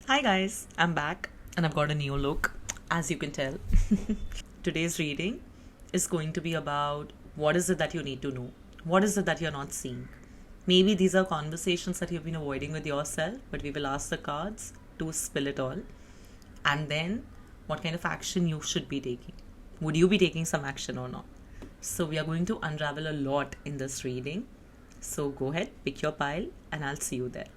Hi guys, I'm back and I've got a new look, as you can tell. Today's reading is going to be about what is it that you need to know? What is it that you're not seeing? Maybe these are conversations that you've been avoiding with yourself, but we will ask the cards to spill it all. And then what kind of action you should be taking. Would you be taking some action or not? So, we are going to unravel a lot in this reading. So, go ahead, pick your pile, and I'll see you there.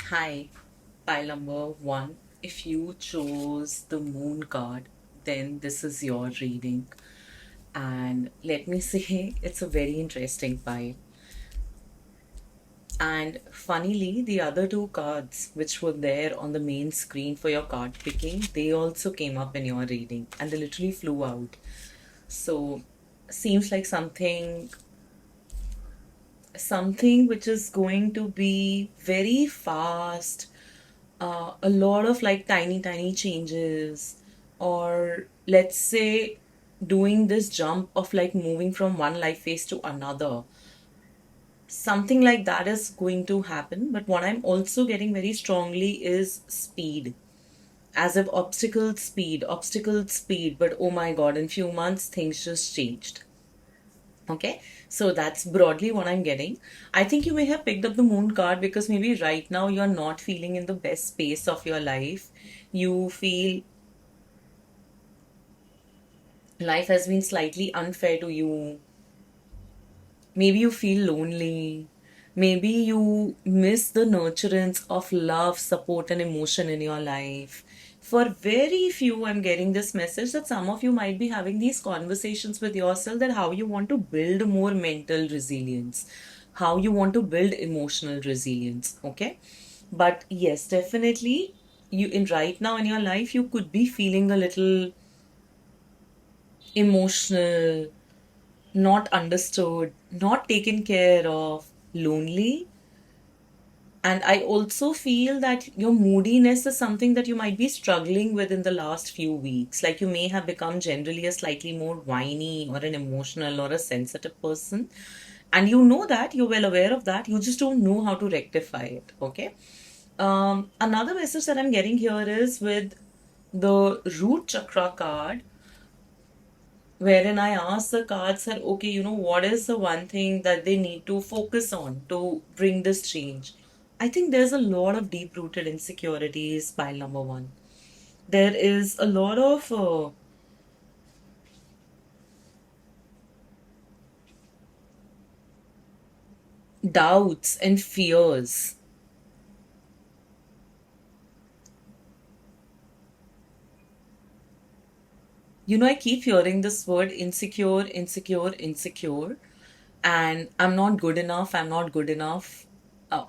Hi, pile number one. If you chose the moon card, then this is your reading. And let me say, it's a very interesting pile. And funnily, the other two cards, which were there on the main screen for your card picking, they also came up in your reading and they literally flew out. So, seems like something which is going to be very fast, a lot of like tiny changes, or let's say doing this jump of like moving from one life phase to another. Something like that is going to happen, but what I'm also getting very strongly is speed, as if obstacle speed, but oh my god, in few months things just changed. Okay, so that's broadly what I'm getting. I think you may have picked up the moon card because maybe right now you're not feeling in the best space of your life. You feel life has been slightly unfair to you. Maybe you feel lonely. Maybe you miss the nurturance of love, support, and emotion in your life. For very few, I'm getting this message that some of you might be having these conversations with yourself that how you want to build more mental resilience, how you want to build emotional resilience. Okay. But yes, definitely, you in right now in your life, you could be feeling a little emotional, not understood, not taken care of, lonely. And I also feel that your moodiness is something that you might be struggling with in the last few weeks. Like you may have become generally a slightly more whiny or an emotional or a sensitive person. And you know that, you're well aware of that. You just don't know how to rectify it. Okay. Another message that I'm getting here is with the root chakra card, wherein I asked the cards that, okay, what is the one thing that they need to focus on to bring this change? I think there's a lot of deep rooted insecurities, pile number one. There is a lot of doubts and fears. I keep hearing this word insecure, insecure, insecure, and I'm not good enough, I'm not good enough. Uh,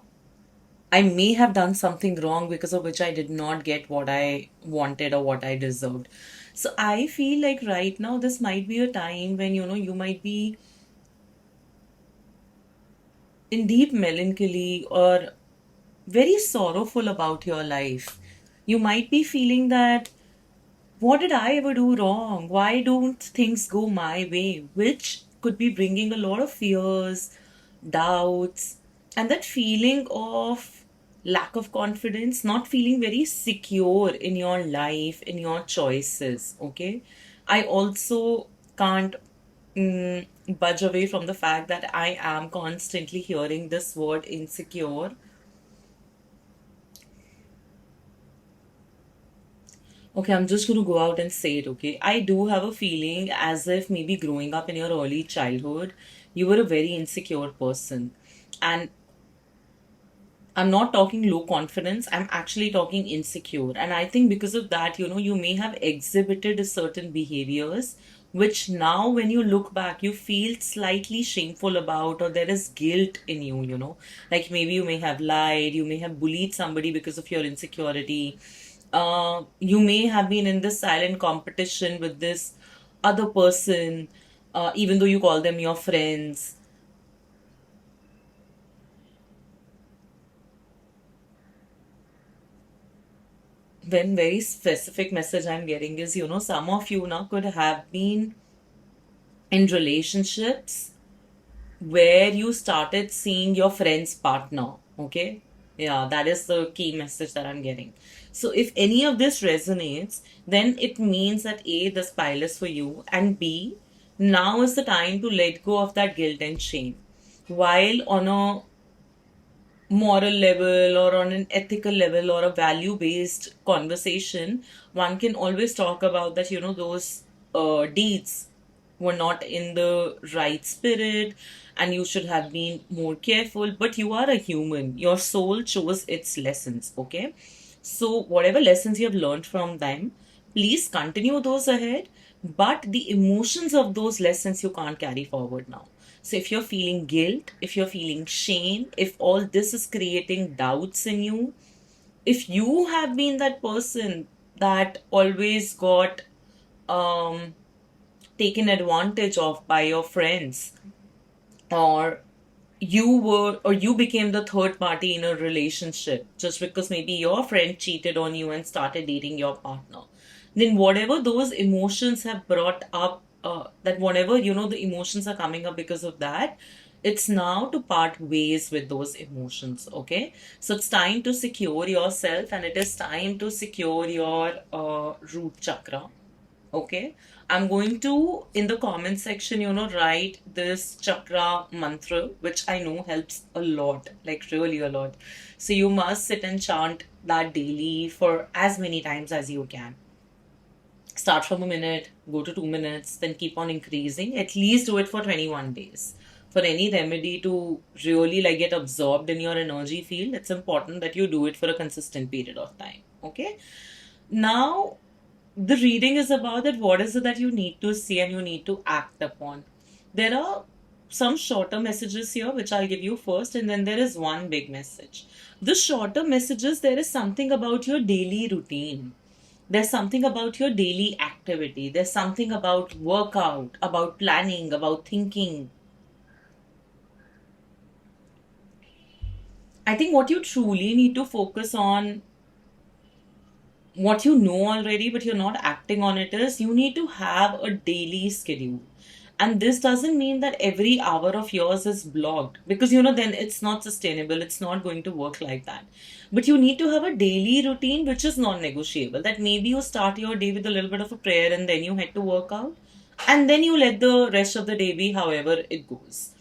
I may have done something wrong because of which I did not get what I wanted or what I deserved. So I feel like right now this might be a time when you might be in deep melancholy or very sorrowful about your life. You might be feeling that what did I ever do wrong? Why don't things go my way? Which could be bringing a lot of fears, doubts, and that feeling of lack of confidence, not feeling very secure in your life, in your choices. Okay. I also can't budge away from the fact that I am constantly hearing this word insecure. Okay, I'm just going to go out and say it, okay? I do have a feeling as if maybe growing up in your early childhood, you were a very insecure person. And I'm not talking low confidence, I'm actually talking insecure. And I think because of that, you may have exhibited certain behaviors which now, when you look back, you feel slightly shameful about, or there is guilt in you. Like maybe you may have lied, you may have bullied somebody because of your insecurity. You may have been in this silent competition with this other person, even though you call them your friends. when very specific message I'm getting is, some of you now could have been in relationships where you started seeing your friend's partner. Okay. Yeah, that is the key message that I'm getting. So if any of this resonates, then it means that A, this pile is for you, and B, now is the time to let go of that guilt and shame. While on a moral level or on an ethical level or a value based conversation, one can always talk about that, those deeds were not in the right spirit and you should have been more careful. But you are a human, your soul chose its lessons, okay? So, whatever lessons you have learned from them, please continue those ahead. But the emotions of those lessons you can't carry forward now. So, if you're feeling guilt, if you're feeling shame, if all this is creating doubts in you, if you have been that person that always got um, taken advantage of by your friends, or you became the third party in a relationship just because maybe your friend cheated on you and started dating your partner, then whatever those emotions have brought up, that whatever the emotions are coming up because of that, it's now to part ways with those emotions. Okay, so it's time to secure yourself and it is time to secure your root chakra. Okay. I'm going to, in the comment section, write this chakra mantra, which I know helps a lot, like really a lot. So you must sit and chant that daily for as many times as you can. Start from a minute, go to 2 minutes, then keep on increasing. At least do it for 21 days. For any remedy to really like get absorbed in your energy field, it's important that you do it for a consistent period of time. Okay. Now, the reading is about that what is it that you need to see and you need to act upon. There are some shorter messages here which I'll give you first, and then there is one big message. The shorter messages, there is something about your daily routine. There's something about your daily activity. There's something about workout, about planning, about thinking. I think what you truly need to focus on, what you know already but you're not acting on it, is you need to have a daily schedule. And this doesn't mean that every hour of yours is blocked, because then it's not sustainable, it's not going to work like that. But you need to have a daily routine which is non-negotiable, that maybe you start your day with a little bit of a prayer and then you head to work out, and then you let the rest of the day be however it goes.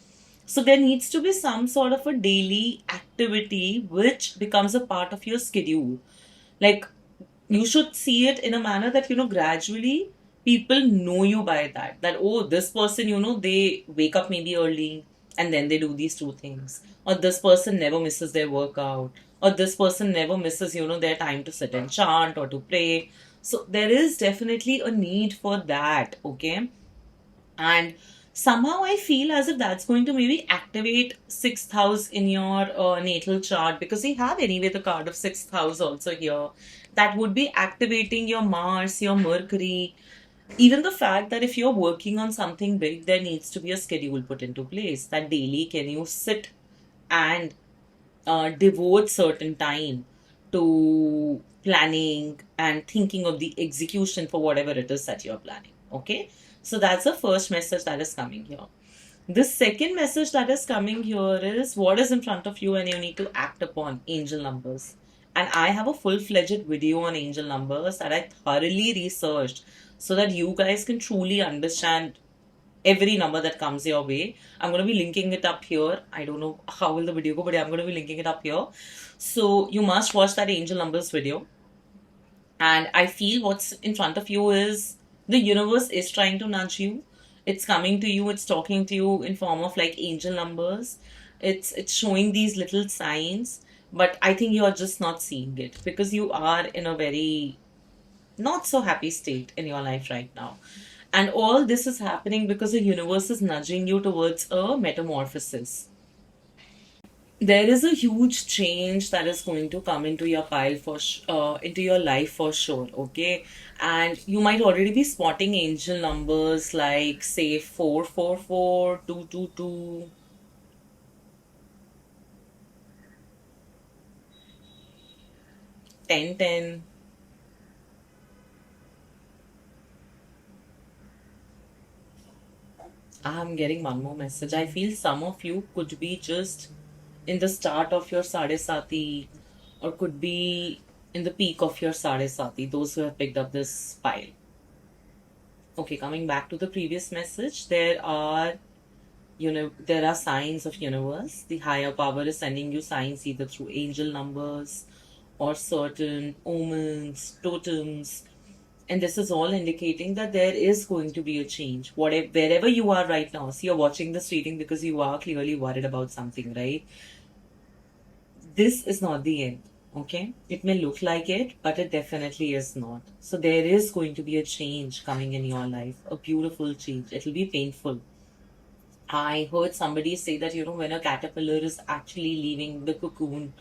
So there needs to be some sort of a daily activity which becomes a part of your schedule. Like, you should see it in a manner that gradually people know you by that oh, this person, they wake up maybe early and then they do these two things, or this person never misses their workout, or this person never misses their time to sit and chant or to pray. So there is definitely a need for that. Okay. And somehow I feel as if that's going to maybe activate sixth house in your natal chart, because we have anyway the card of sixth house also here. That would be activating your Mars, your Mercury. Even the fact that if you're working on something big, there needs to be a schedule put into place, that daily can you sit and devote certain time to planning and thinking of the execution for whatever it is that you're planning. Okay, so that's the first message that is coming here. The second message that is coming here is what is in front of you and you need to act upon: angel numbers. And I have a full-fledged video on angel numbers that I thoroughly researched so that you guys can truly understand every number that comes your way. I'm going to be linking it up here. I don't know how will the video go, but I'm going to be linking it up here. So you must watch that angel numbers video. And I feel what's in front of you is the universe is trying to nudge you. It's coming to you. It's talking to you in form of like angel numbers. It's showing these little signs, but I think you're just not seeing it because you are in a very not so happy state in your life right now. And all this is happening because the universe is nudging you towards a metamorphosis. There is a huge change that is going to come into your pile into your life for sure. Okay, and you might already be spotting angel numbers like say 444, 222, 1010. I'm getting one more message. I feel some of you could be just in the start of your Sadesati, or could be in the peak of your Sadesati, those who have picked up this pile. Okay, coming back to the previous message, there are signs of universe. The higher power is sending you signs either through angel numbers or certain omens, totems, and this is all indicating that there is going to be a change. Whatever, wherever you are right now, so you're watching this reading because you are clearly worried about something, right? This is not the end. Okay, it may look like it, but it definitely is not. So there is going to be a change coming in your life, a beautiful change. It'll be painful. I heard somebody say that, when a caterpillar is actually leaving the cocoon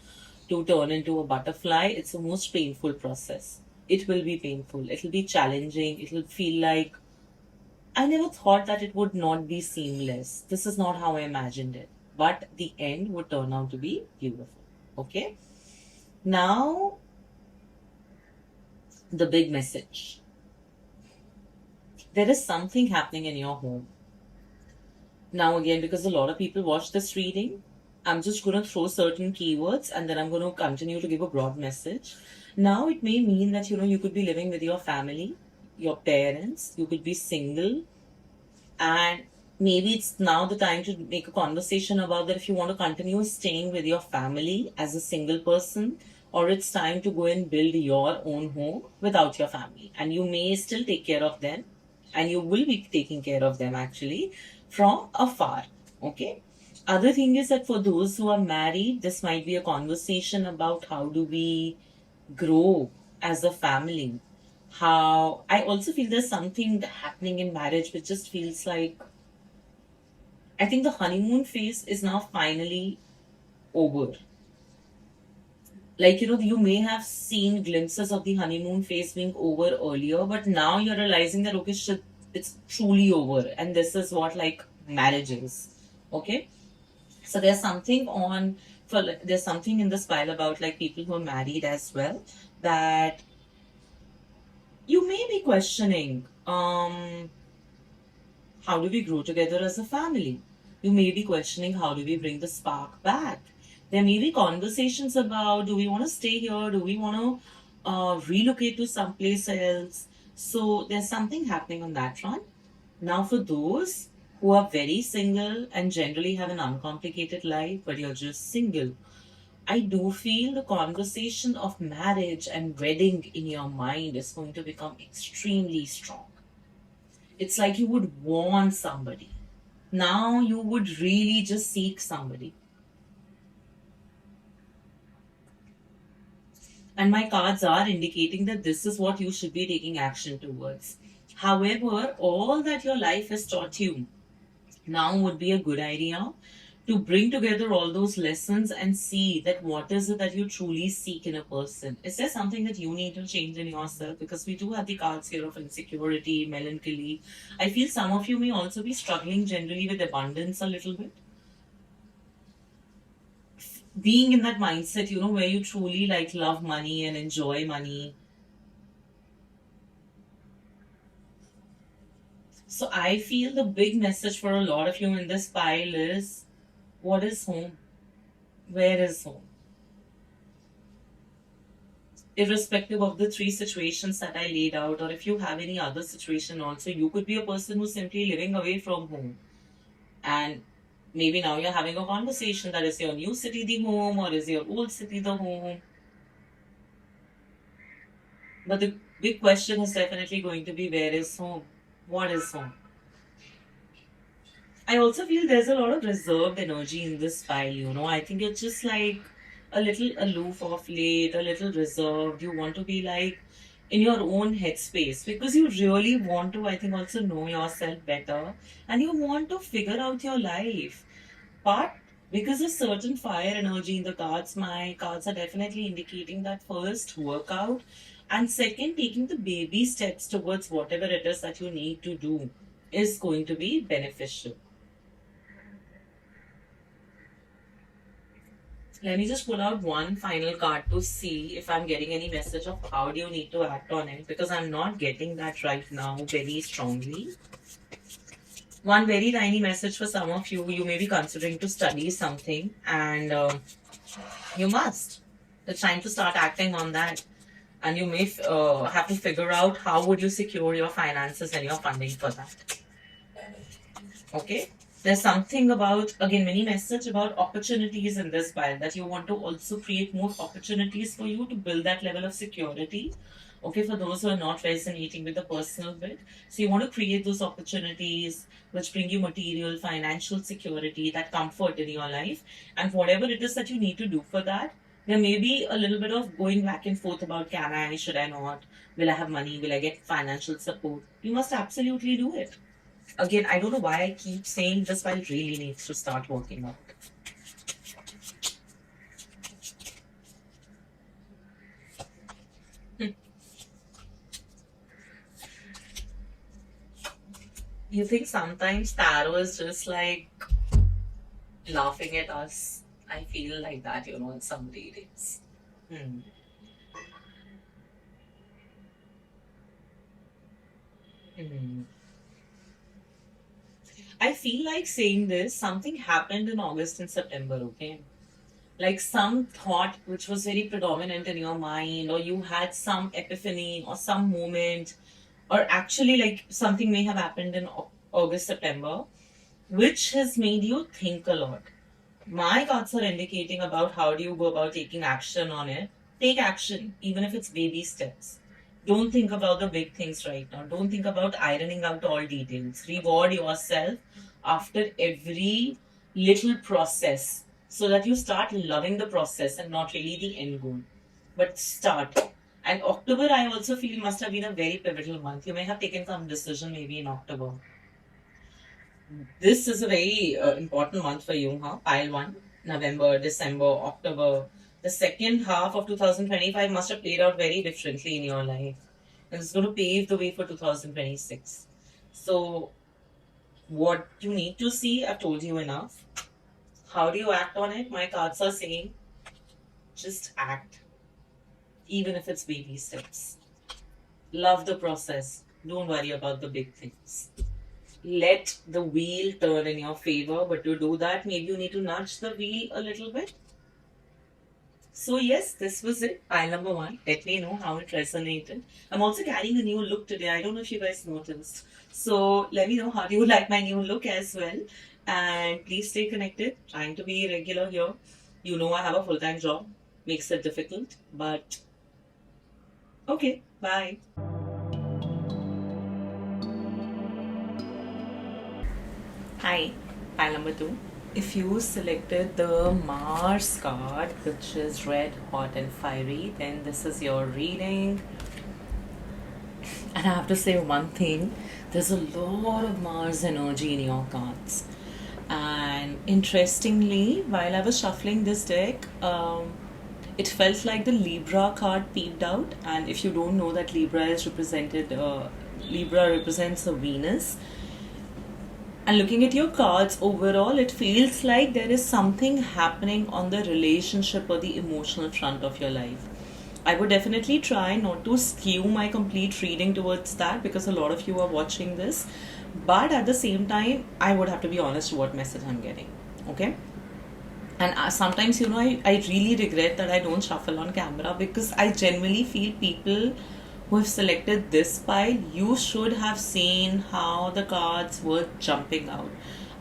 to turn into a butterfly, it's the most painful process. It will be painful. It'll be challenging. It'll feel like I never thought that it would not be seamless. This is not how I imagined it. But the end would turn out to be beautiful. Okay? Now, the big message. There is something happening in your home. Now, again, because a lot of people watch this reading, I'm just going to throw certain keywords and then I'm going to continue to give a broad message. Now, it may mean that, you could be living with your family, your parents, you could be single, and maybe it's now the time to make a conversation about that if you want to continue staying with your family as a single person, or it's time to go and build your own home without your family. And you may still take care of them, and you will be taking care of them actually from afar. Okay. Other thing is that for those who are married, this might be a conversation about how do we grow as a family. How I also feel there's something happening in marriage which just feels like I think the honeymoon phase is now finally over. Like, you may have seen glimpses of the honeymoon phase being over earlier, but now you're realizing that, okay, shit, it's truly over. And this is what like marriage is. Okay. So there's something there's something in this file about like people who are married as well, that you may be questioning, how do we grow together as a family? You may be questioning, how do we bring the spark back? There may be conversations about, do we want to stay here? Do we want to relocate to someplace else? So there's something happening on that front. Now, for those who are very single and generally have an uncomplicated life, but you're just single, I do feel the conversation of marriage and wedding in your mind is going to become extremely strong. It's like you would want somebody. Now you would really just seek somebody. And my cards are indicating that this is what you should be taking action towards. However, all that your life has taught you now would be a good idea to bring together all those lessons and see that what is it that you truly seek in a person. Is there something that you need to change in yourself? Because we do have the cards here of insecurity, melancholy. I feel some of you may also be struggling generally with abundance a little bit. Being in that mindset, where you truly like love money and enjoy money. So I feel the big message for a lot of you in this pile is, what is home? Where is home? Irrespective of the three situations that I laid out, or if you have any other situation also, you could be a person who's simply living away from home. And maybe now you're having a conversation that is your new city the home, or is your old city the home? But the big question is definitely going to be, where is home? What is home? I also feel there's a lot of reserved energy in this file. I think it's just like a little aloof of late, a little reserved. You want to be like in your own headspace because you really want to, I think, also know yourself better and you want to figure out your life. But because of certain fire energy in the cards, my cards are definitely indicating that first, workout, and second, taking the baby steps towards whatever it is that you need to do is going to be beneficial. Let me just pull out one final card to see if I'm getting any message of how do you need to act on it, because I'm not getting that right now very strongly. One very tiny message for some of you. You may be considering to study something, and you must. It's time to start acting on that. And you may have to figure out how would you secure your finances and your funding for that. Okay, there's something about, again, many message about opportunities in this file, that you want to also create more opportunities for you to build that level of security. Okay, for those who are not resonating with the personal bit, so you want to create those opportunities which bring you material financial security, that comfort in your life. And whatever it is that you need to do for that, there may be a little bit of going back and forth about, can I, should I not, will I have money, will I get financial support. You must absolutely do it. Again, I don't know why I keep saying this, but it really needs to start working out. You think sometimes tarot is just like laughing at us? I feel like that, in some readings. Hmm. Hmm. I feel like saying this, something happened in August and September, okay? Like some thought which was very predominant in your mind, or you had some epiphany or some moment, or actually, like something may have happened in August, September, which has made you think a lot. My cards are indicating about how do you go about taking action on it. Take action, even if it's baby steps. Don't think about the big things right now. Don't think about ironing out all details. Reward yourself after every little process so that you start loving the process and not really the end goal. But start. And October, I also feel, must have been a very pivotal month. You may have taken some decision maybe in October. This is a very important month for you, huh? Pile one, November, December, October. The second half of 2025 must have played out very differently in your life. And it's going to pave the way for 2026. So, what you need to see, I've told you enough. How do you act on it? My cards are saying just act, even if it's baby steps. Love the process. Don't worry about the big things. Let the wheel turn in your favor, but to do that, maybe you need to nudge the wheel a little bit. So, yes, this was it. Pile number one. Let me know how it resonated. I'm also carrying a new look today. I don't know if you guys noticed. So, let me know how do you like my new look as well. And please stay connected. Trying to be regular here. You know, I have a full time job. Makes it difficult. But, okay. Bye. Hi. Pile number two. If you selected the Mars card, which is red, hot, and fiery, then this is your reading. And I have to say one thing, there's a lot of Mars energy in your cards. And interestingly, while I was shuffling this deck, it felt like the Libra card peeped out. And if you don't know that Libra is represented, Libra represents a Venus. And looking at your cards overall, it feels like there is something happening on the relationship or the emotional front of your life. I would definitely try not to skew my complete reading towards that because a lot of you are watching this. But at the same time, I would have to be honest what message I'm getting. Okay? And sometimes, I really regret that I don't shuffle on camera because I genuinely feel people who have selected this pile, you should have seen how the cards were jumping out.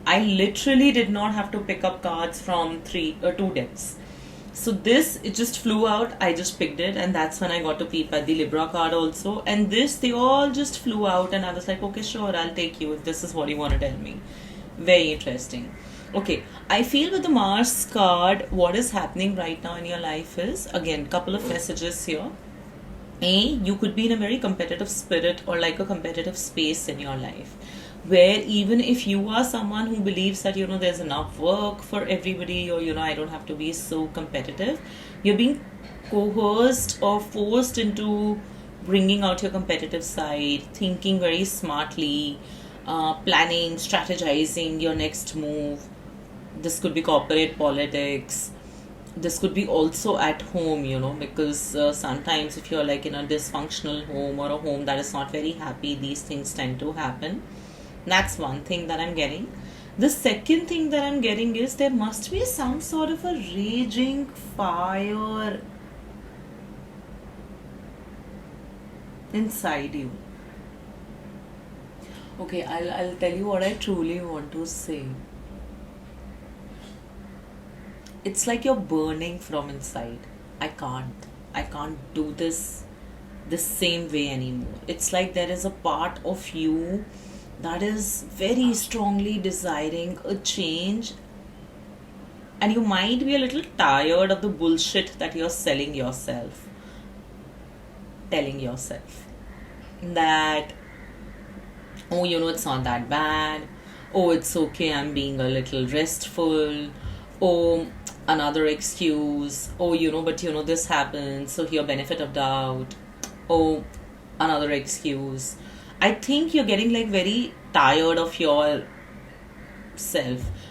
I literally did not have to pick up cards from two decks. So this, it just flew out. I just picked it, and that's when I got to peep at the Libra card also. And this, they all just flew out, and I was like, okay, sure, I'll take you if this is what you want to tell me. Very interesting. Okay, I feel with the Mars card, what is happening right now in your life is, again, couple of messages here. You could be in a very competitive spirit or like a competitive space in your life where even if you are someone who believes that there's enough work for everybody, or I don't have to be so competitive, you're being coerced or forced into bringing out your competitive side, thinking very smartly, planning, strategizing your next move. This could be corporate politics. This could be also at home, because sometimes if you're like in a dysfunctional home or a home that is not very happy, these things tend to happen. That's one thing that I'm getting. The second thing that I'm getting is there must be some sort of a raging fire inside you. Okay, I'll tell you what I truly want to say. It's like you're burning from inside. I can't. I can't do this the same way anymore. It's like there is a part of you that is very strongly desiring a change, and you might be a little tired of the bullshit that you're selling yourself, telling yourself that, oh, it's not that bad. Oh, it's okay, I'm being a little restful. Oh, another excuse. Oh, but this happens, so here, benefit of doubt. Oh, another excuse. I think you're getting like very tired of yourself.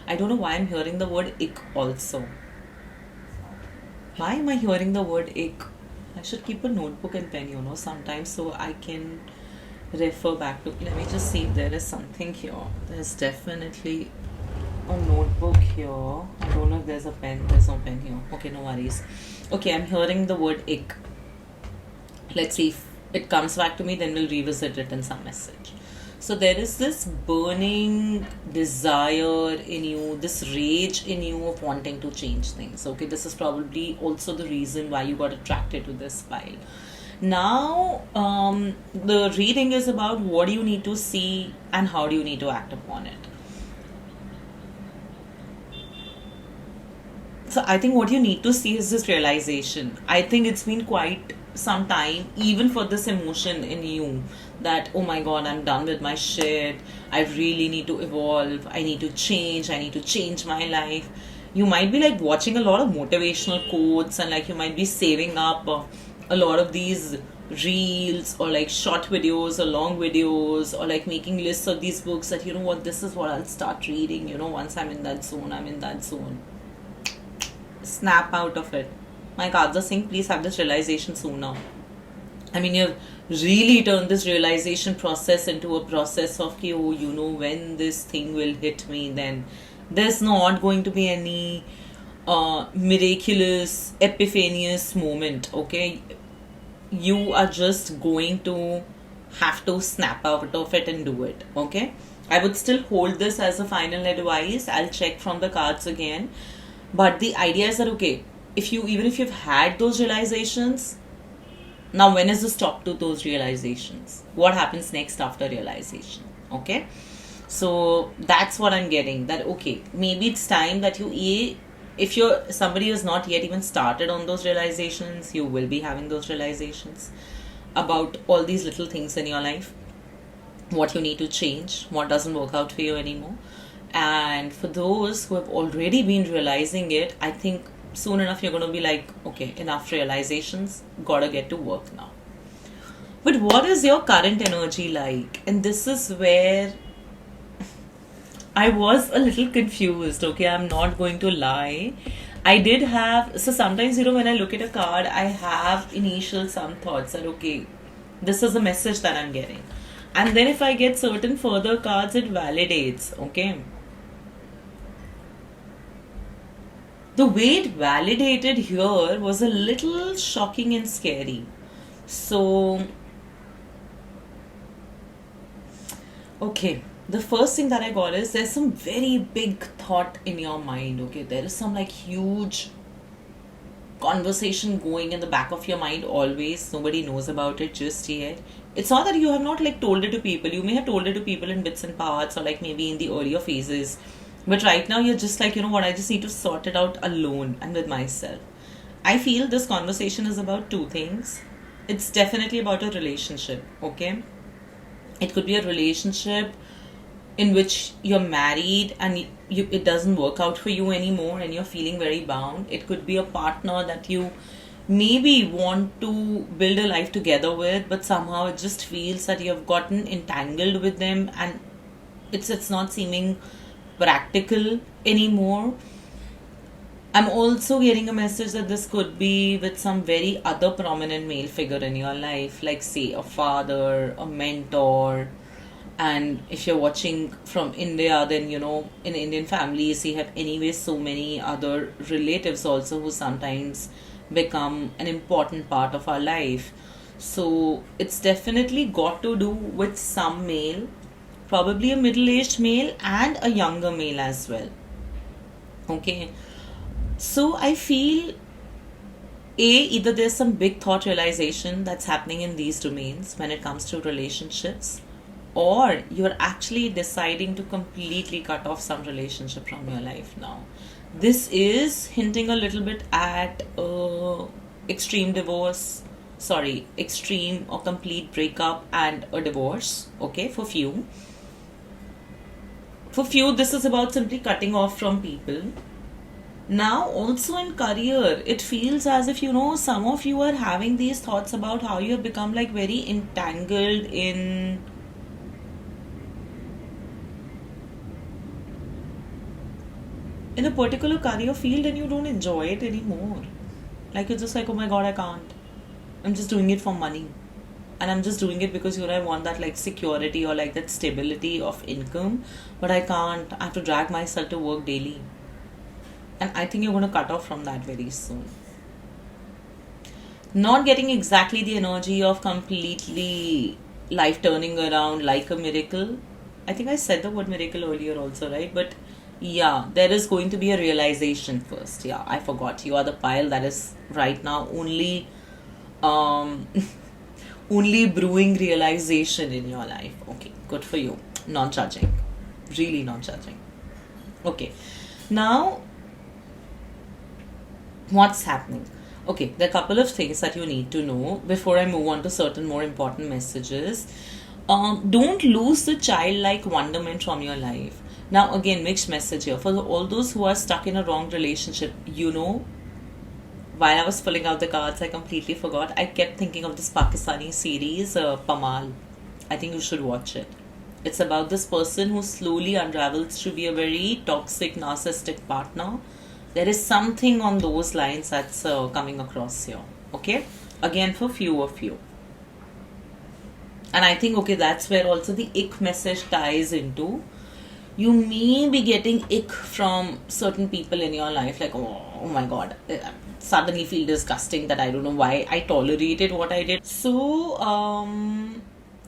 I don't know why I'm hearing the word ick also. Why am I hearing the word ick? I should keep a notebook and pen, sometimes, so I can refer back to. Let me just see if there is something here. There's definitely a notebook here. I don't know if there's a pen. There's no pen here. Okay, no worries. Okay, I'm hearing the word ick. Let's see if it comes back to me, then we'll revisit it in some message. So there is this burning desire in you, this rage in you of wanting to change things. Okay, this is probably also the reason why you got attracted to this pile. Now, the reading is about what do you need to see and how do you need to act upon it. So I think what you need to see is this realization. I think it's been quite some time, even for this emotion in you, that, oh my god, I'm done with my shit. I really need to evolve. I need to change. I need to change my life. You might be like watching a lot of motivational quotes, and like you might be saving up a lot of these reels or like short videos or long videos, or like making lists of these books that, what, this is what I'll start reading, once I'm in that zone, I'm in that zone. Snap out of it. My cards are saying, please have this realization sooner. I mean, you've really turned this realization process into a process of, when this thing will hit me, then there's not going to be any miraculous, epiphanious moment, okay? You are just going to have to snap out of it and do it, okay? I would still hold this as a final advice. I'll check from the cards again. But the idea is that, okay, even if you've had those realizations, now when is the stop to those realizations? What happens next after realization? Okay? So that's what I'm getting. That, okay, maybe it's time that if somebody who's not yet even started on those realizations, you will be having those realizations about all these little things in your life. What you need to change, what doesn't work out for you anymore. And for those who have already been realizing it, I think soon enough you're going to be like, okay, enough realizations, gotta get to work now. But what is your current energy like? And this is where I was a little confused, okay, I'm not going to lie. I did have, so sometimes, when I look at a card, I have initial some thoughts that, okay, this is the message that I'm getting. And then if I get certain further cards, it validates, okay. The way it validated here was a little shocking and scary. So, okay, the first thing that I got is there's some very big thought in your mind, okay? There is some like huge conversation going in the back of your mind always. Nobody knows about it just yet. It's not that you have not like told it to people. You may have told it to people in bits and parts, or like maybe in the earlier phases. But right now you're just like, what, I just need to sort it out alone and with myself. I feel this conversation is about two things. It's definitely about a relationship, okay? It could be a relationship in which you're married and it doesn't work out for you anymore and you're feeling very bound. It could be a partner that you maybe want to build a life together with, but somehow it just feels that you've gotten entangled with them and it's not seeming practical anymore. I'm also getting a message that this could be with some very other prominent male figure in your life, like say a father, a mentor, And if you're watching from India, then in Indian families we have anyway so many other relatives also who sometimes become an important part of our life. So it's definitely got to do with some male, probably a middle-aged male and a younger male as well. Okay, so I feel either there's some big thought realization that's happening in these domains when it comes to relationships, or you're actually deciding to completely cut off some relationship from your life now. This is hinting a little bit at extreme divorce, sorry, extreme or complete breakup and a divorce. Okay, for few. For few, this is about simply cutting off from people. Now, also in career, it feels as if some of you are having these thoughts about how you have become like very entangled in a particular career field and you don't enjoy it anymore. Like you're just like, oh my god, I can't. I'm just doing it for money. And I'm just doing it because I want that like security or like that stability of income. But I can't. I have to drag myself to work daily. And I think you're going to cut off from that very soon. Not getting exactly the energy of completely life turning around like a miracle. I think I said the word miracle earlier also, right? But yeah, there is going to be a realization first. Yeah, I forgot. You are the pile that is right now only only brewing realization in your life. Okay, good for you. Non-judging. Really non-judging. Okay. Now, what's happening? Okay, there are a couple of things that you need to know before I move on to certain more important messages. Don't lose the childlike wonderment from your life. Now, again, mixed message here. For all those who are stuck in a wrong relationship, while I was filling out the cards, I completely forgot. I kept thinking of this Pakistani series, Pamal. I think you should watch it. It's about this person who slowly unravels to be a very toxic, narcissistic partner. There is something on those lines that's coming across here. Okay? Again, for few of you. And I think, okay, that's where also the ick message ties into. You may be getting ick from certain people in your life. Like, oh my god, suddenly feel disgusting that I don't know why I tolerated what I did. So,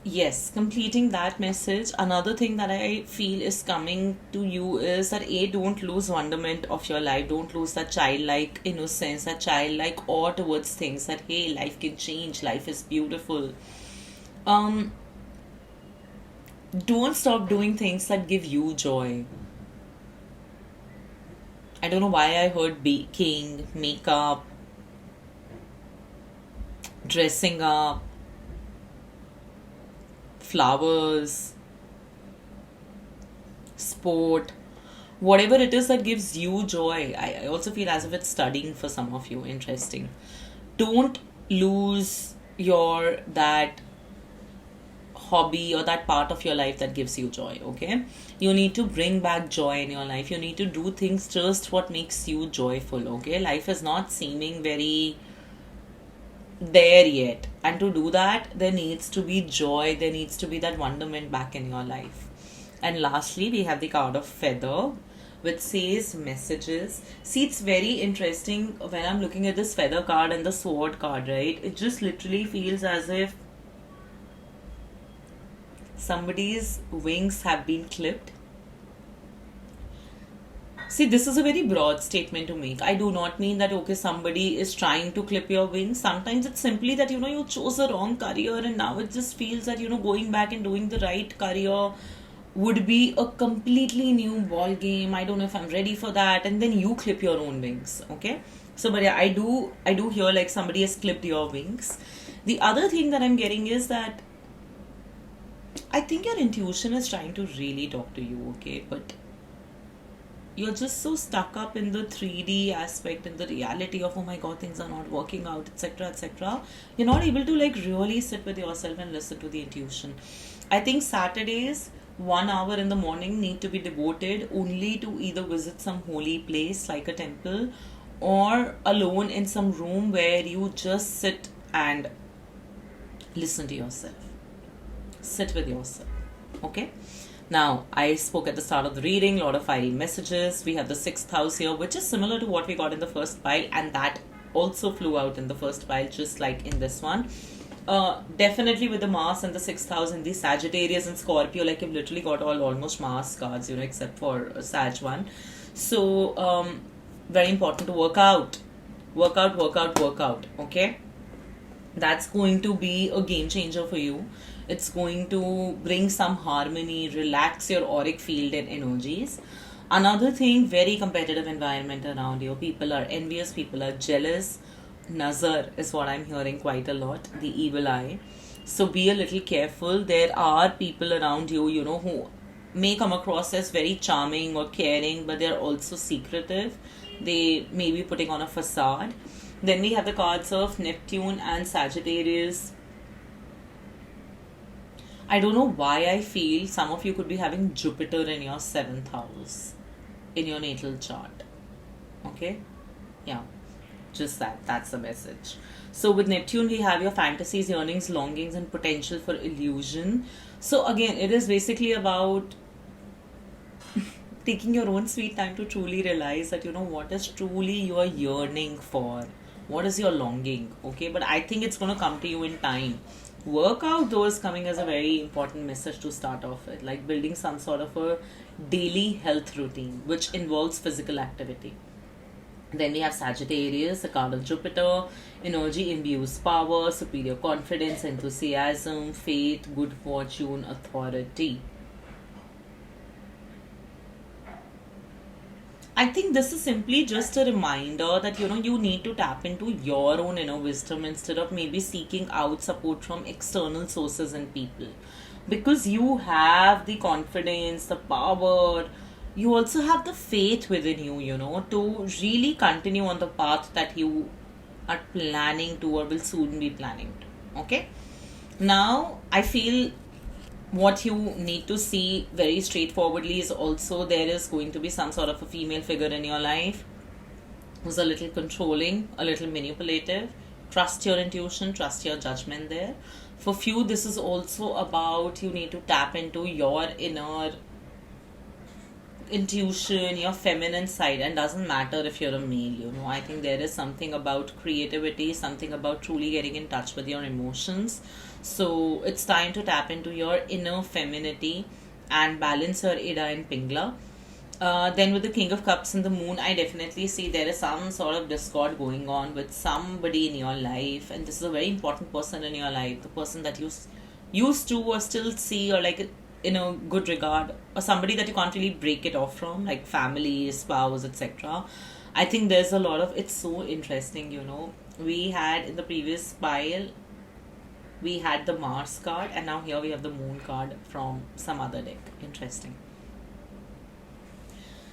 yes, completing that message. Another thing that I feel is coming to you is that don't lose wonderment of your life. Don't lose that childlike innocence, that childlike awe towards things. That hey, life can change. Life is beautiful. Don't stop doing things that give you joy. I don't know why I heard baking, makeup, dressing up, flowers, sport, whatever it is that gives you joy. I also feel as if it's studying for some of you. Interesting. Don't lose that hobby or that part of your life that gives you joy. Okay, you need to bring back joy in your life. You need to do things just what makes you joyful. Okay, life is not seeming very there yet, and to do that there needs to be joy, there needs to be that wonderment back in your life. And lastly, we have the card of feather, which says messages. See, it's very interesting when I'm looking at this feather card and the sword card, right? It just literally feels as if somebody's wings have been clipped. See, this is a very broad statement to make. I do not mean that, okay, somebody is trying to clip your wings. Sometimes it's simply that, you chose the wrong career and now it just feels that, going back and doing the right career would be a completely new ball game. I don't know if I'm ready for that. And then you clip your own wings. Okay. So, but yeah, I do hear like somebody has clipped your wings. The other thing that I'm getting is that I think your intuition is trying to really talk to you, okay? But you're just so stuck up in the 3D aspect, in the reality of, oh my god, things are not working out, etc., etc. You're not able to like really sit with yourself and listen to the intuition. I think Saturdays, 1 hour in the morning, need to be devoted only to either visit some holy place like a temple or alone in some room where you just sit and listen to yourself. Sit with yourself. Okay. Now, I spoke at the start of the reading, a lot of fiery messages. We have the sixth house here, which is similar to what we got in the first pile, and that also flew out in the first pile, just like in this one. Definitely with the Mars and the sixth house and the Sagittarius and Scorpio, like you've literally got almost Mars cards, except for Sag one. So, very important to work out. Work out, work out, work out. Okay. That's going to be a game changer for you. It's going to bring some harmony, relax your auric field and energies. Another thing, very competitive environment around you. People are envious, people are jealous. Nazar is what I'm hearing quite a lot, the evil eye. So be a little careful. There are people around you, who may come across as very charming or caring, but they're also secretive. They may be putting on a facade. Then we have the cards of Neptune and Sagittarius. I don't know why I feel some of you could be having Jupiter in your 7th house in your natal chart. Okay? Yeah. Just that's the message. So with Neptune, we have your fantasies, yearnings, longings, and potential for illusion. So again, it is basically about taking your own sweet time to truly realize that what is truly your yearning for, what is your longing. Okay, but I think it's going to come to you in time. Workout though is coming as a very important message to start off with, like building some sort of a daily health routine which involves physical activity. Then we have Sagittarius, the card of Jupiter. Energy imbues power, superior confidence, enthusiasm, faith, good fortune, authority. I think this is simply just a reminder that you need to tap into your own inner wisdom instead of maybe seeking out support from external sources and people. Because you have the confidence, the power, you also have the faith within you, to really continue on the path that you are planning to or will soon be planning to. Okay? Now, I feel what you need to see very straightforwardly is also there is going to be some sort of a female figure in your life who's a little controlling, a little manipulative. Trust your intuition, trust your judgment there. For few, this is also about you need to tap into your inner intuition, your feminine side, and doesn't matter if you're a male. I think there is something about creativity, something about truly getting in touch with your emotions. So it's time to tap into your inner femininity and balance your Ida and Pingla. Then with the King of Cups and the Moon, I definitely see there is some sort of discord going on with somebody in your life, and this is a very important person in your life, the person that you used to or still see or like in a good regard, or somebody that you can't really break it off from, like family, spouse, etc. I think there's a lot of, it's so interesting. We had in the previous pile, we had the Mars card, and now here we have the Moon card from some other deck. Interesting.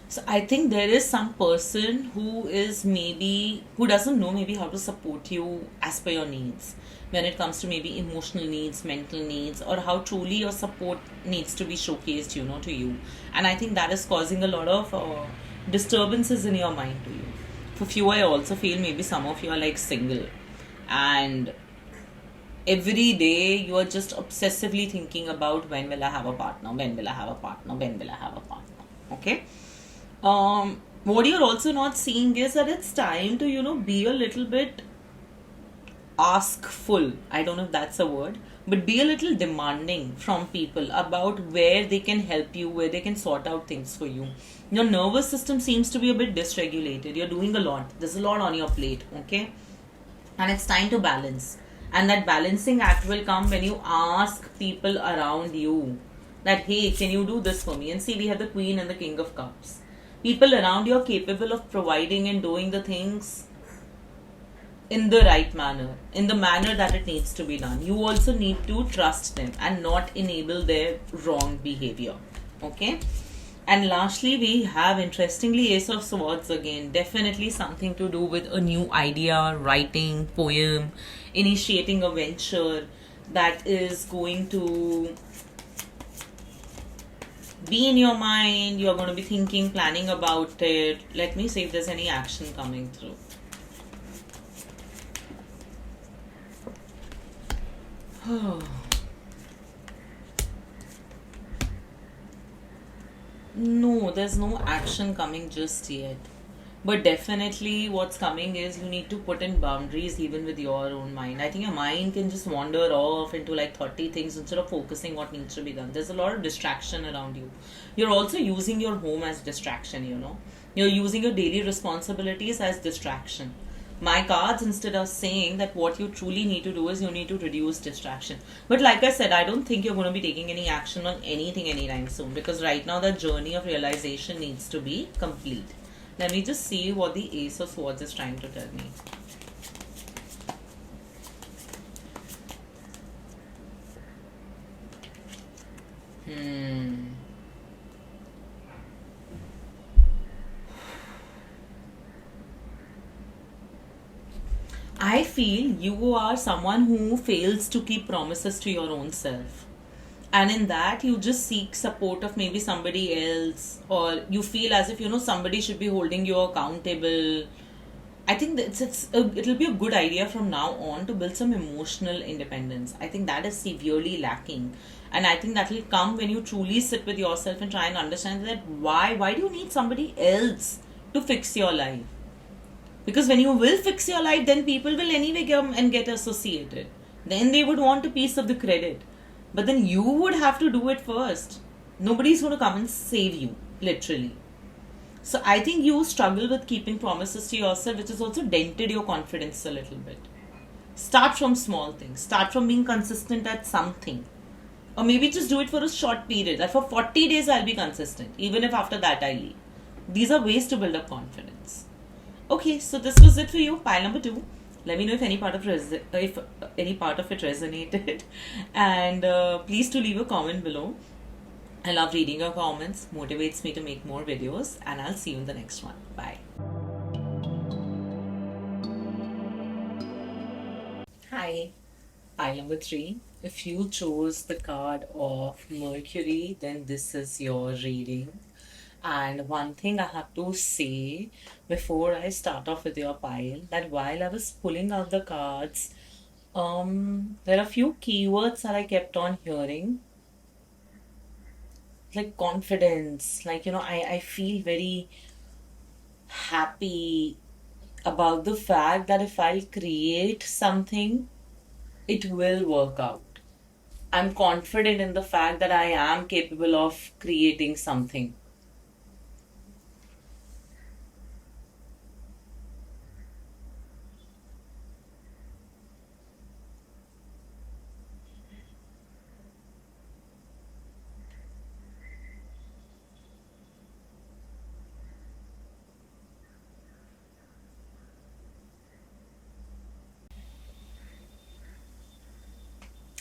So I think there is some person who doesn't know maybe how to support you as per your needs when it comes to maybe emotional needs, mental needs, or how truly your support needs to be showcased, to you. And I think that is causing a lot of disturbances in your mind to you. For few, I also feel maybe some of you are like single, and every day you are just obsessively thinking about when will I have a partner, when will I have a partner, when will I have a partner. Okay. What you're also not seeing is that it's time to be a little bit askful. I don't know if that's a word, but be a little demanding from people about where they can help you, where they can sort out things for you. Your nervous system seems to be a bit dysregulated. You're doing a lot. There's a lot on your plate. Okay, and it's time to balance. And that balancing act will come when you ask people around you that, hey, can you do this for me? And see, we have the Queen and the King of Cups. People around you are capable of providing and doing the things in the right manner, in the manner that it needs to be done. You also need to trust them and not enable their wrong behavior. Okay? And lastly, we have, interestingly, Ace of Swords again. Definitely something to do with a new idea, writing, poem, initiating a venture that is going to be in your mind. You're going to be thinking, planning about it. Let me see if there's any action coming through. No, there's no action coming just yet. But definitely, what's coming is you need to put in boundaries even with your own mind. I think your mind can just wander off into like 30 things instead of focusing what needs to be done. There's a lot of distraction around you. You're also using your home as distraction, you know. You're using your daily responsibilities as distraction. My cards, instead of saying that what you truly need to do is you need to reduce distraction. But like I said, I don't think you're going to be taking any action on anything anytime soon, because right now the journey of realization needs to be complete. Let me just see what the Ace of Swords is trying to tell me. Hmm. I feel you are someone who fails to keep promises to your own self. And in that, you just seek support of maybe somebody else, or you feel as if, you know, somebody should be holding you accountable. I think that it'll be a good idea from now on to build some emotional independence. I think that is severely lacking. And I think that will come when you truly sit with yourself and try and understand that why do you need somebody else to fix your life? Because when you will fix your life, then people will anyway come and get associated. Then they would want a piece of the credit. But then you would have to do it first. Nobody's going to come and save you, literally. So I think you struggle with keeping promises to yourself, which has also dented your confidence a little bit. Start from small things. Start from being consistent at something. Or maybe just do it for a short period. That for 40 days I'll be consistent, even if after that I leave. These are ways to build up confidence. Okay, so this was it for you. Pile number 2. Let me know if any part of if any part of it resonated, and please to leave a comment below. I love reading your comments. Motivates me to make more videos, and I'll see you in the next one. Bye. Hi. Pile number 3. If you chose the card of Mercury, then this is your reading. And one thing I have to say before I start off with your pile, that while I was pulling out the cards, there are a few keywords that I kept on hearing, like confidence. Like, you know, I feel very happy about the fact that if I'll create something, it will work out. I'm confident in the fact that I am capable of creating something.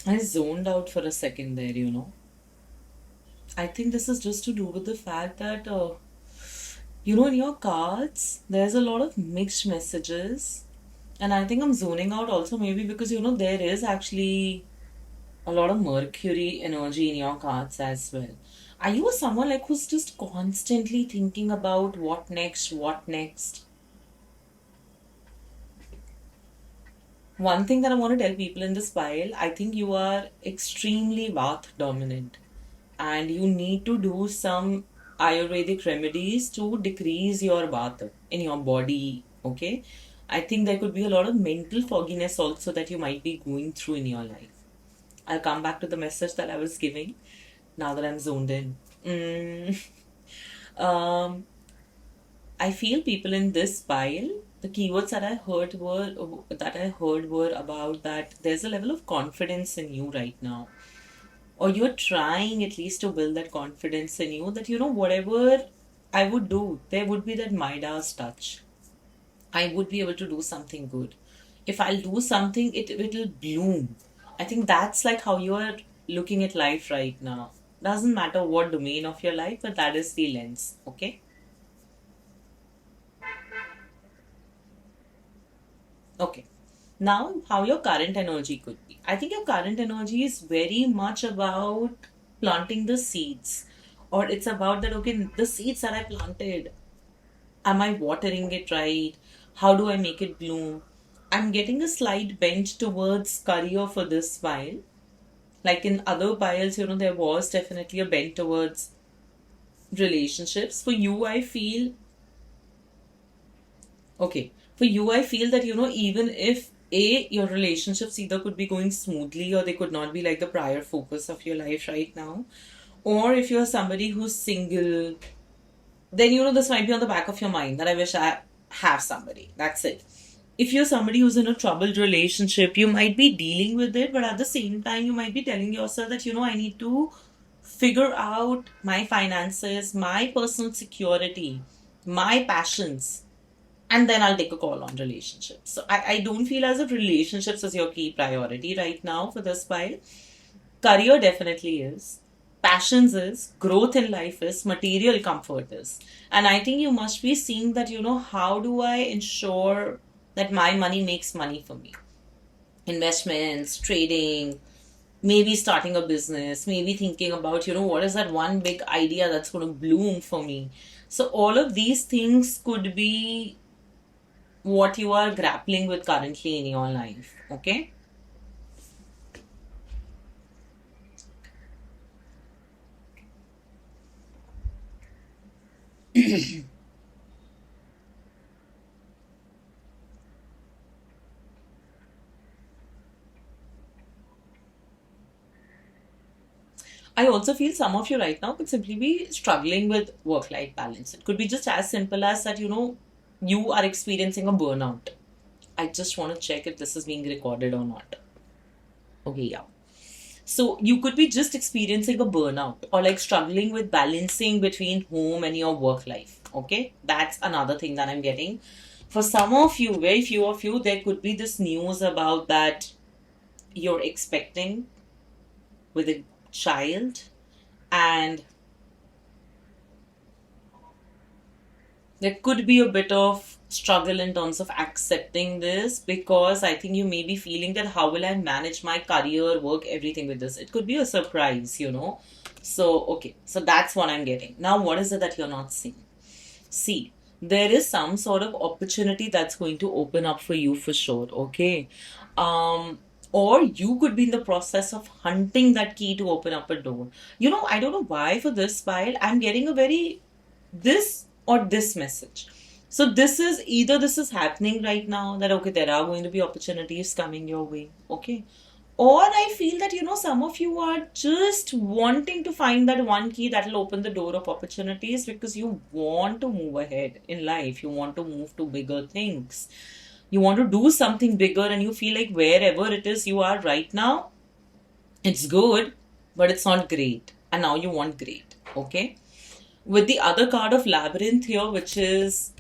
I zoned out for a second there, you know. I think this is just to do with the fact that, you know, in your cards, there's a lot of mixed messages. And I think I'm zoning out also maybe because, you know, there is actually a lot of Mercury energy in your cards as well. Are you someone like who's just constantly thinking about what next, what next? One thing that I want to tell people in this pile, I think you are extremely bath dominant and you need to do some Ayurvedic remedies to decrease your bath in your body. Okay, I think there could be a lot of mental fogginess also that you might be going through in your life. I'll come back to the message that I was giving now that I'm zoned in. Mm. um, I feel people in this pile. The keywords that I heard were about that there's a level of confidence in you right now, or you're trying at least to build that confidence in you that, you know, whatever I would do, there would be that Midas touch. I would be able to do something good. If I'll do something, it'll bloom. I think that's like how you are looking at life right now. Doesn't matter what domain of your life, but that is the lens. Okay. Okay. Now, how your current energy could be. I think your current energy is very much about planting the seeds, or it's about that, okay, the seeds that I planted, am I watering it right? How do I make it bloom? I'm getting a slight bent towards career for this pile. Like in other piles, you know, there was definitely a bent towards relationships, for you, I feel, okay, for you, I feel that, even if your relationships either could be going smoothly or they could not be like the prior focus of your life right now, or if you're somebody who's single, then this might be on the back of your mind that I wish I have somebody. That's it. If you're somebody who's in a troubled relationship, you might be dealing with it, but at the same time, you might be telling yourself that, I need to figure out my finances, my personal security, my passions, and then I'll take a call on relationships. So I don't feel as if relationships is your key priority right now for this pile. Career definitely is. Passions is. Growth in life is. Material comfort is. And I think you must be seeing that, how do I ensure that my money makes money for me? Investments, trading, maybe starting a business, maybe thinking about, what is that one big idea that's going to bloom for me? So all of these things could be what you are grappling with currently in your life. Okay? I also feel some of you right now could simply be struggling with work life balance. It could be just as simple as that, you are experiencing a burnout. I just want to check if this is being recorded or not. Okay, yeah. So you could be just experiencing a burnout or like struggling with balancing between home and your work life. Okay, that's another thing that I'm getting. For some of you, very few of you, there could be this news about that you're expecting with a child, and there could be a bit of struggle in terms of accepting this, because I think you may be feeling that how will I manage my career, work, everything with this? It could be a surprise. So, okay, so that's what I'm getting. Now, what is it that you're not seeing? See, there is some sort of opportunity that's going to open up for you for sure, okay? Um, or you could be in the process of hunting that key to open up a door. I don't know why for this file, I'm getting a very this or this message. So this is happening right now, that okay, there are going to be opportunities coming your way, okay? Or I feel that some of you are just wanting to find that one key that will open the door of opportunities, because you want to move ahead in life, you want to move to bigger things, you want to do something bigger, and you feel like wherever it is you are right now, it's good, but it's not great, and now you want great, okay? With the other card of labyrinth here, which is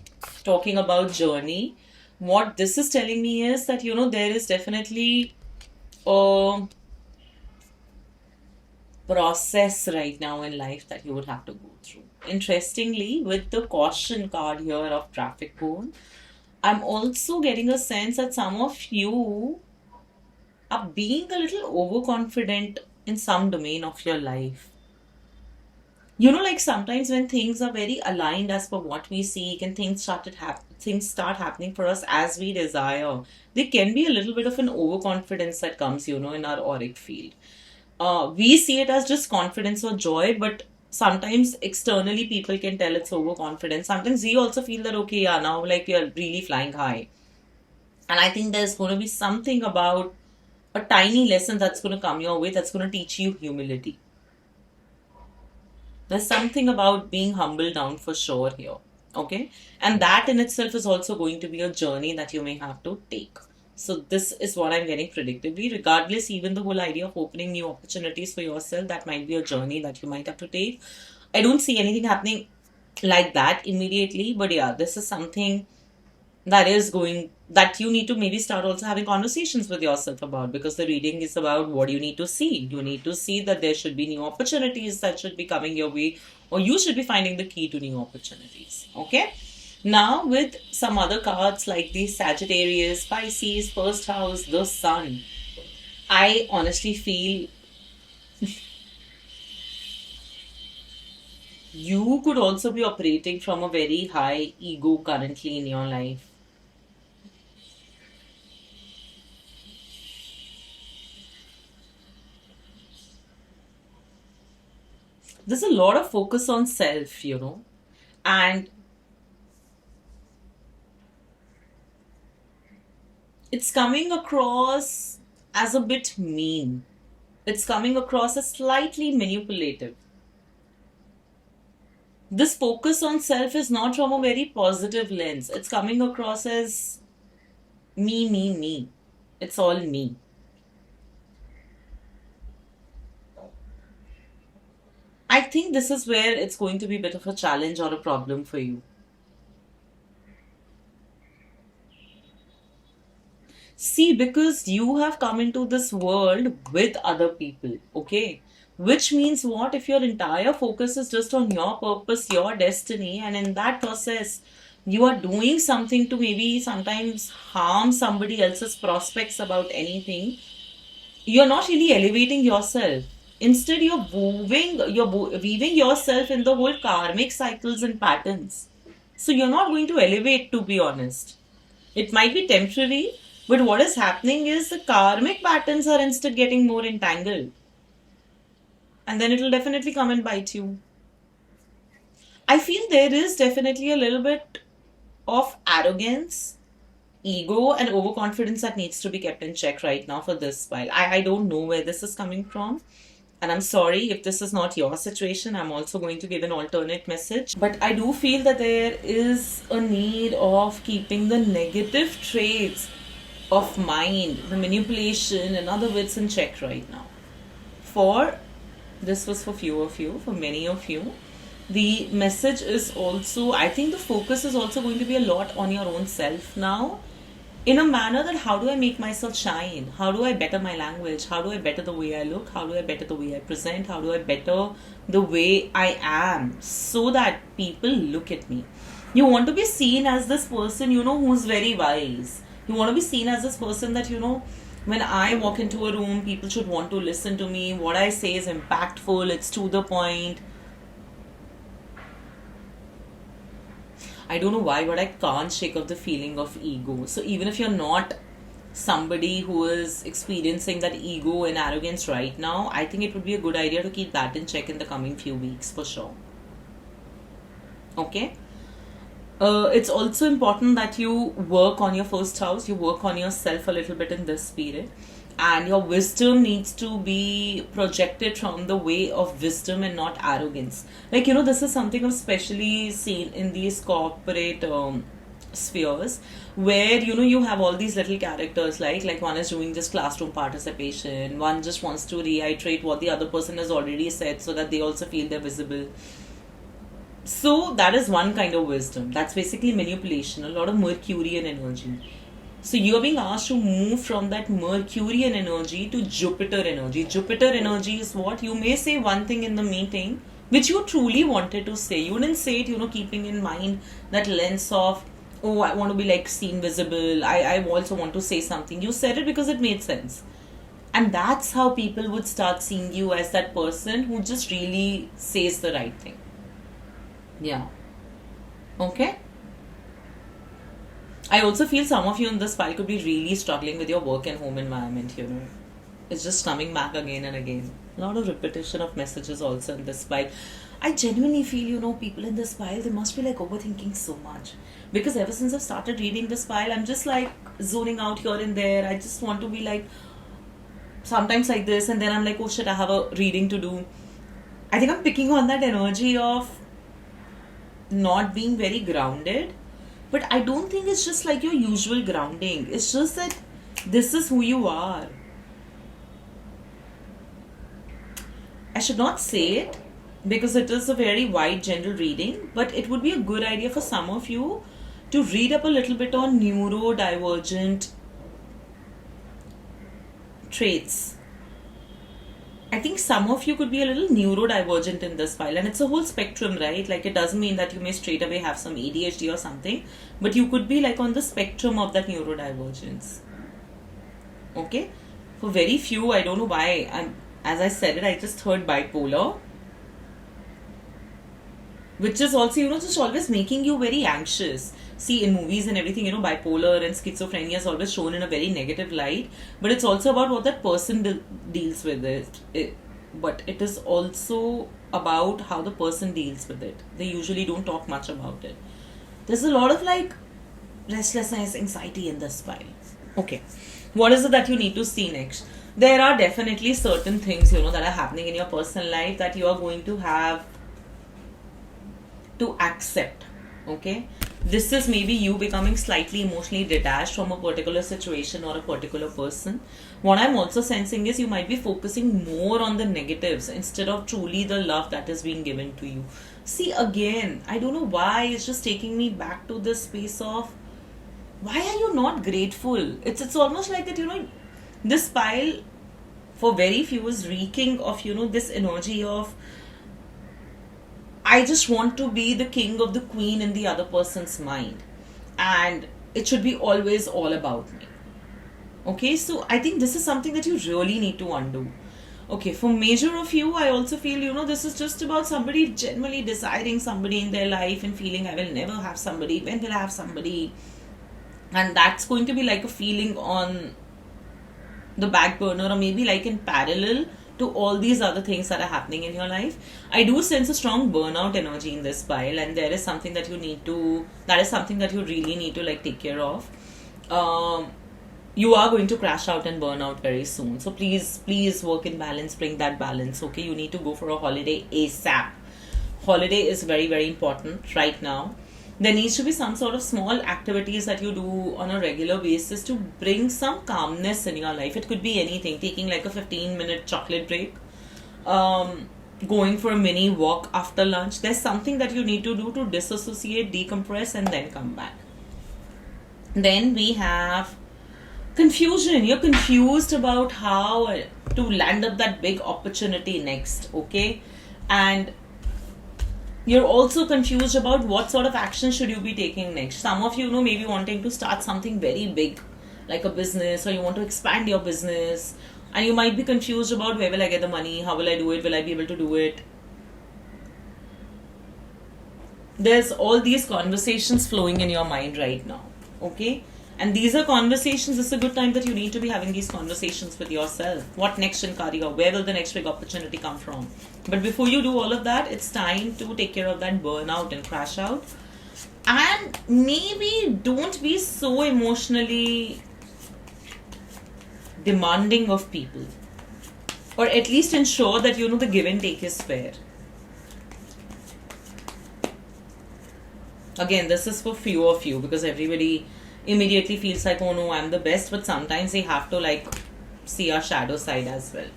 talking about journey, what this is telling me is that there is definitely a process right now in life that you would have to go through. Interestingly, with the caution card here of traffic cone, I'm also getting a sense that some of you are being a little overconfident in some domain of your life. Like sometimes when things are very aligned as per what we seek, and things start happening for us as we desire, there can be a little bit of an overconfidence that comes, in our auric field. We see it as just confidence or joy, but sometimes externally people can tell it's overconfidence. Sometimes we also feel that okay, yeah, now like we are really flying high. And I think there's going to be something about a tiny lesson that's going to come your way that's going to teach you humility. There's something about being humble down for sure here. Okay. And that in itself is also going to be a journey that you may have to take. So this is what I'm getting predictably. Regardless, even the whole idea of opening new opportunities for yourself, that might be a journey that you might have to take. I don't see anything happening like that immediately, but yeah, this is something that you need to maybe start also having conversations with yourself about, because the reading is about what you need to see. You need to see that there should be new opportunities that should be coming your way, or you should be finding the key to new opportunities. Okay. Now, with some other cards like the Sagittarius, Pisces, first house, the Sun, I honestly feel you could also be operating from a very high ego currently in your life. There's a lot of focus on self, and it's coming across as a bit mean. It's coming across as slightly manipulative. This focus on self is not from a very positive lens. It's coming across as me, me, me. It's all me. I think this is where it's going to be a bit of a challenge or a problem for you. See, because you have come into this world with other people, okay? Which means what? If your entire focus is just on your purpose, your destiny, and in that process, you are doing something to maybe sometimes harm somebody else's prospects about anything, you're not really elevating yourself. Instead, you're weaving yourself in the whole karmic cycles and patterns. So you're not going to elevate, to be honest. It might be temporary, but what is happening is the karmic patterns are instead getting more entangled. And then it'll definitely come and bite you. I feel there is definitely a little bit of arrogance, ego, and overconfidence that needs to be kept in check right now for this while. I don't know where this is coming from. And I'm sorry if this is not your situation. I'm also going to give an alternate message. But I do feel that there is a need of keeping the negative traits of mind, the manipulation, and other bits in check right now. For this was for few of you, for many of you. The message is also, I think the focus is also going to be a lot on your own self now, in a manner that how do I make myself shine? How do I better my language? How do I better the way I look? How do I better the way I present? How do I better the way I am so that people look at me? You want to be seen as this person, who's very wise. You want to be seen as this person that, when I walk into a room, people should want to listen to me. What I say is impactful, it's to the point. I don't know why, but I can't shake off the feeling of ego. So even if you're not somebody who is experiencing that ego and arrogance right now, I think it would be a good idea to keep that in check in the coming few weeks for sure. Okay? It's also important that you work on your first house, you work on yourself a little bit in this period. And your wisdom needs to be projected from the way of wisdom and not arrogance. Like, this is something I've especially seen in these corporate spheres where, you have all these little characters like one is doing just classroom participation, one just wants to reiterate what the other person has already said so that they also feel they're visible. So that is one kind of wisdom. That's basically manipulation, a lot of Mercurian energy. So you're being asked to move from that Mercurian energy to Jupiter energy. Jupiter energy is what? You may say one thing in the meeting which you truly wanted to say. You didn't say it, keeping in mind that lens of, oh, I want to be like seen visible. I also want to say something. You said it because it made sense. And that's how people would start seeing you as that person who just really says the right thing. Yeah. Okay? I also feel some of you in this file could be really struggling with your work and home environment, It's just coming back again and again. A lot of repetition of messages also in this file. I genuinely feel, people in this file, they must be like overthinking so much. Because ever since I've started reading this file, I'm just like zoning out here and there. I just want to be like, sometimes like this, and then I'm like, oh shit, I have a reading to do. I think I'm picking on that energy of not being very grounded. But I don't think it's just like your usual grounding. It's just that this is who you are. I should not say it because it is a very wide general reading, but it would be a good idea for some of you to read up a little bit on neurodivergent traits. I think some of you could be a little neurodivergent in this file, and it's a whole spectrum, right? Like, it doesn't mean that you may straight away have some ADHD or something, but you could be like on the spectrum of that neurodivergence. Okay? For very few, I don't know why, as I said it, I just heard bipolar, which is also, just always making you very anxious. See, in movies and everything, bipolar and schizophrenia is always shown in a very negative light, but it's also about what that person deals with it. But it is also about how the person deals with it. They usually don't talk much about it. There's a lot of like restlessness, anxiety in this pile. Okay, what is it that you need to see next? There are definitely certain things, that are happening in your personal life that you are going to have to accept. Okay, this is maybe you becoming slightly emotionally detached from a particular situation or a particular person. What I'm also sensing is you might be focusing more on the negatives instead of truly the love that is being given to you. See, again, I don't know why it's just taking me back to this space of why are you not grateful? It's almost like that, this pile for very few is reeking of, this energy of I just want to be the king of the queen in the other person's mind. And it should be always all about me. Okay, so I think this is something that you really need to undo. Okay, for major of you, I also feel, this is just about somebody generally desiring somebody in their life and feeling I will never have somebody, when will I have somebody? And that's going to be like a feeling on the back burner or maybe like in parallel to all these other things that are happening in your life. I do sense a strong burnout energy in this pile, and there is something that is something that you really need to like take care of. You are going to crash out and burn out very soon. So please work in balance, bring that balance. Okay, you need to go for a holiday ASAP. Holiday is very, very important right now. There needs to be some sort of small activities that you do on a regular basis to bring some calmness in your life. It could be anything, taking like a 15-minute chocolate break, going for a mini walk after lunch. There's something that you need to do to disassociate, decompress, and then come back. Then we have confusion. You're confused about how to land up that big opportunity next, okay? And you're also confused about what sort of action should you be taking next. Some of you maybe wanting to start something very big, like a business, or you want to expand your business, and you might be confused about where will I get the money, how will I do it, will I be able to do it. There's all these conversations flowing in your mind right now, okay? And these are conversations, it's a good time that you need to be having these conversations with yourself. What next in career? Where will the next big opportunity come from? But before you do all of that, it's time to take care of that burnout and crash out. And maybe don't be so emotionally demanding of people. Or at least ensure that the give and take is fair. Again, this is for few of you because everybody immediately feels like, oh no, I'm the best, but sometimes they have to like see our shadow side as well.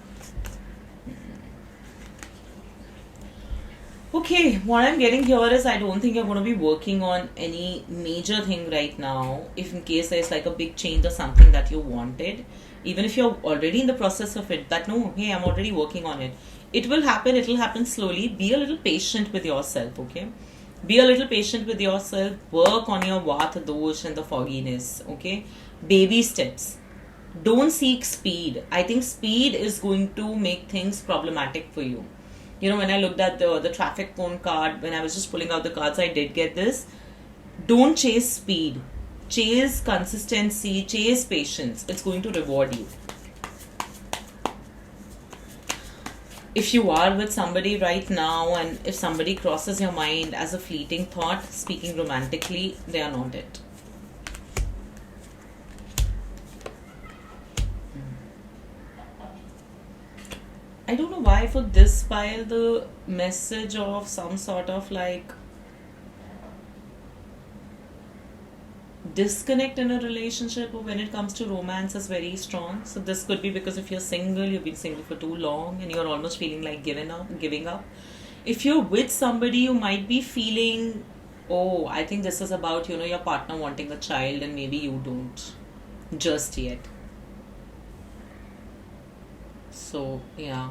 Okay, what I'm getting here is I don't think you're going to be working on any major thing right now. If in case there's like a big change or something that you wanted, even if you're already in the process of it, that no, hey, I'm already working on it. It will happen slowly. Be a little patient with yourself, okay? Be a little patient with yourself. Work on your Vata dosh and the fogginess. Okay? Baby steps. Don't seek speed. I think speed is going to make things problematic for you. When I looked at the traffic cone card, when I was just pulling out the cards, I did get this. Don't chase speed. Chase consistency. Chase patience. It's going to reward you. If you are with somebody right now and if somebody crosses your mind as a fleeting thought, speaking romantically, they are not it. I don't know why for this pile the message of some sort of like disconnect in a relationship or when it comes to romance is very strong. So this could be because if you're single, you've been single for too long and you're almost feeling like giving up. If you're with somebody, you might be feeling, oh, I think this is about, your partner wanting a child and maybe you don't just yet. So, yeah.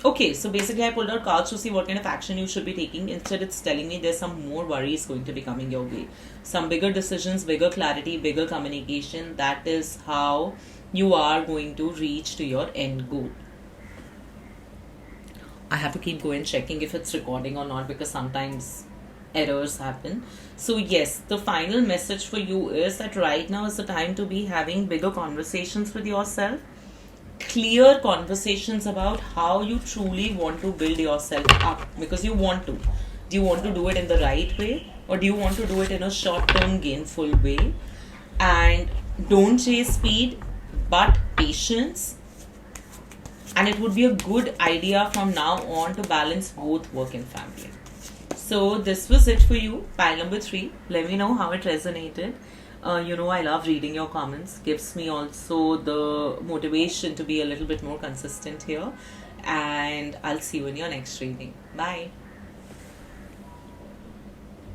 Okay, so basically I pulled out cards to see what kind of action you should be taking. Instead, it's telling me there's some more worries going to be coming your way. Some bigger decisions, bigger clarity, bigger communication. That is how you are going to reach to your end goal. I have to keep going checking if it's recording or not because sometimes errors happen. So yes, the final message for you is that right now is the time to be having bigger conversations with yourself. clear conversations about how you truly want to build yourself up, because you want to. Do you want to do it in the right way, or do you want to do it in a short term gainful way? And don't chase speed, but patience. And it would be a good idea from now on to balance both work and family. So this was it for you, pile number 3. Let me know how it resonated. I love reading your comments. Gives me also the motivation to be a little bit more consistent here. And I'll see you in your next reading. Bye.